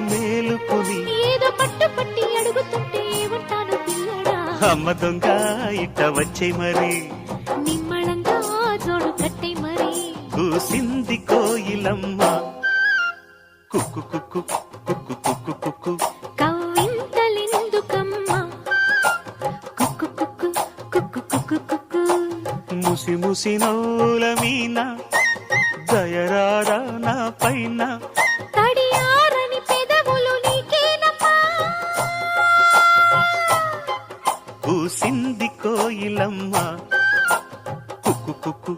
మేలుకుని ఏదో పట్టు పట్టి అడుగుతుంటే ఉంటాను పిల్లడా. అమ్మ దొంగ ఇట్ట వచ్చే మరి నిమ్మళంగా జోడు కట్టే మరి కూసింది కోయిలమ్మ కుక్కు కుక్కు కుక్కు కుక్కు కుక్కు కవ్వింతలెందుకమ్మా కుక్కు కుక్కు కుక్కు కుక్కు కుక్కు. ముసి ముసి నవ్వుల మీన దయరారా నా పైన తడియారని పెదవులు నీకేనమ్మా. కూసింది కోయిలమ్మ కుక్కు కుక్కు